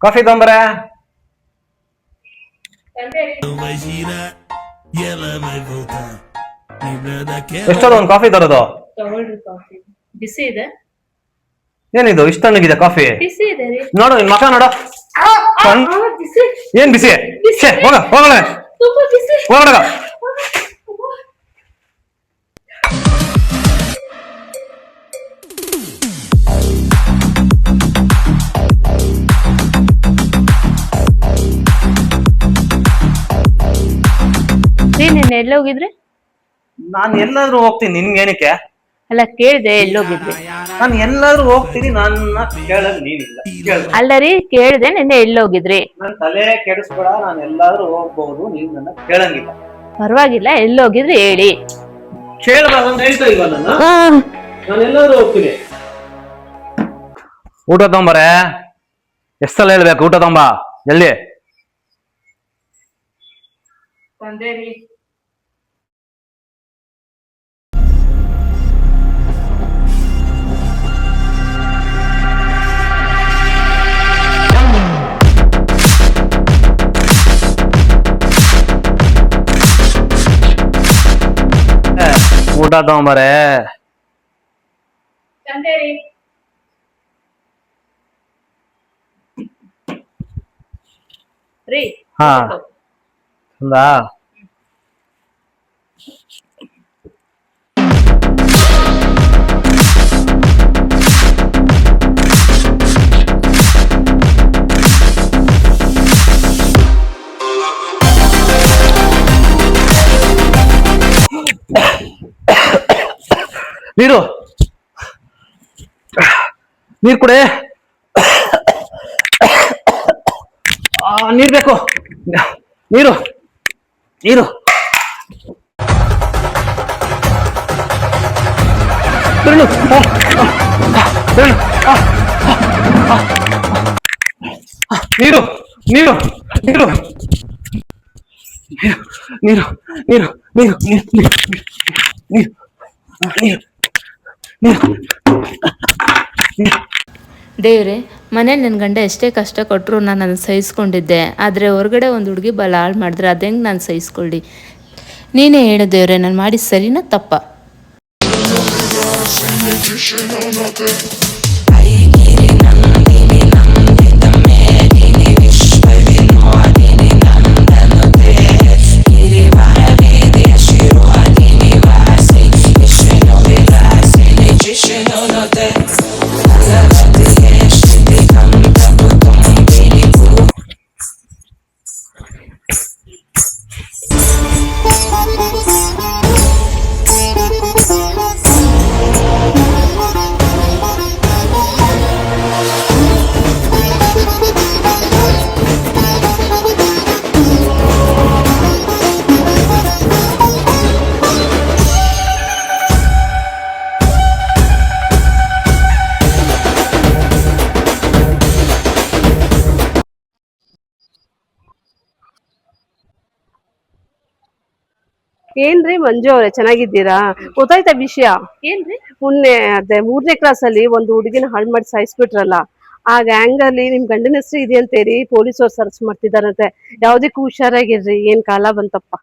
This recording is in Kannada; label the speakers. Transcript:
Speaker 1: ಕಾಫಿ ತೊಂಬರ. ಎಷ್ಟೊಂದು ಒಂದು ಕಾಫಿ ತರೋದು?
Speaker 2: ಬಿಸಿ ಇದೆ.
Speaker 1: ಏನಿದು ಇಷ್ಟ ತಣ್ಣಗಿದೆ ಕಾಫಿ?
Speaker 2: ಬಿಸಿ ಇದೆ ರೀ.
Speaker 1: ನೋಡು ನಿನ್ ಮಕ್ಕ ನೋಡು. ಏನ್ ಬಿಸಿ? ಹೋಗ ಹೋಗೋಣ ಹೋಗೋಣ.
Speaker 2: ನೀನ್ ಎಲ್ಲೋಗಿದ್ರಿ?
Speaker 1: ನಾನು ಎಲ್ಲಾದ್ರೂ ಹೋಗ್ತೀನಿ, ನಿನ್ಗೇನಕ್ಕೆ?
Speaker 2: ಅಲ್ಲ ಕೇಳ್ದೆ ಎಲ್ಲೋಗಿದ್ರಿ?
Speaker 1: ನಾನು ಎಲ್ಲಾದ್ರೂ ಹೋಗ್ತೀನಿ, ನನ್ನ ಕೇಳೋದು ನೀನಿಲ್ಲ.
Speaker 2: ಅಲ್ಲ ರೀ ಕೇಳ್ದೆ ನಿನ್ನೆ ಎಲ್ಲೋಗಿದ್ರಿ?
Speaker 1: ನನ್ ತಲೆ ಕೆಡಿಸ್ಬೇಡ, ನಾನು ಎಲ್ಲಾದ್ರೂ ಹೋಗ್ಬಹುದು, ನೀನ್ ನನ್ನ ಕೇಳಂಗಿಲ್ಲ.
Speaker 2: ಪರವಾಗಿಲ್ಲ, ಎಲ್ಲೋಗಿದ್ರಿ ಹೇಳಿ.
Speaker 1: ಕೇಳಬಾರ್ದು ಹೇಳ್ತಾ ಇಲ್ವಾ ನಾನು ಎಲ್ಲಾದ್ರೂ ಹೋಗ್ತೀನಿ. ಊಟ ತೊಂಬರೆ. ಎಷ್ಟಲ್ಲ ಹೇಳ್ಬೇಕು ಊಟ ತೊಂಬ ಎಲ್ಲಿ?
Speaker 2: ತಂದೇರಿ.
Speaker 1: ಊಟ ತಗೊಂಬರೆ. ಹಾ ಹೌದಾ? ನೀರು ನೀರ್ ಕುಡಿ. ನೀರ್ ಬೇಕು. ನೀರು ನೀರು ನೀರು ನೀರು ನೀರು ನೀರು ನೀರು ನೀರು ನೀರು ನೀರು
Speaker 2: ದೇವ್ರೆ, ಮನೇಲಿ ನನ್ನ ಗಂಡ ಎಷ್ಟೇ ಕಷ್ಟ ಕೊಟ್ಟರು ನಾನು ಅದನ್ನು ಸಹಿಸ್ಕೊಂಡಿದ್ದೆ. ಆದರೆ ಹೊರಗಡೆ ಒಂದು ಹುಡುಗಿ ಬಲ ಹಾಳು ಮಾಡಿದ್ರೆ ಅದು ಹೆಂಗೆ ನಾನು ಸಹಿಸ್ಕೊಳ್ಳಿ? ನೀನೇ ಹೇಳು ದೇವ್ರೆ, ನಾನು ಮಾಡಿ ಸರಿನಾ ತಪ್ಪ?
Speaker 3: ಏನ್ರಿ ಮಂಜು ಅವ್ರೆ, ಚೆನ್ನಾಗಿದ್ದೀರಾ? ಗೊತ್ತಾಯ್ತಾ ವಿಷಯ?
Speaker 2: ಏನ್ರಿ?
Speaker 3: ಮೊನ್ನೆ ಅದೇ 3ನೇ ಕ್ಲಾಸ್ ಅಲ್ಲಿ ಒಂದು ಹುಡುಗಿನ ಹಾಳು ಮಾಡಿ ಸಾಯಿಸ್ಬಿಟ್ರಲ್ಲ, ಆ ಗ್ಯಾಂಗ್ ಅಲ್ಲಿ ನಿಮ್ ಗಂಡನ ಹೆಸರು ಇದೆ ಅಂತೇಳಿ ಪೊಲೀಸರು ಸರ್ಚ್ ಮಾಡ್ತಿದಾರಂತೆ. ಯಾವ್ದಕ್ಕೂ ಹುಷಾರಾಗಿರ್ರಿ, ಏನ್ ಕಾಲ ಬಂತಪ್ಪ.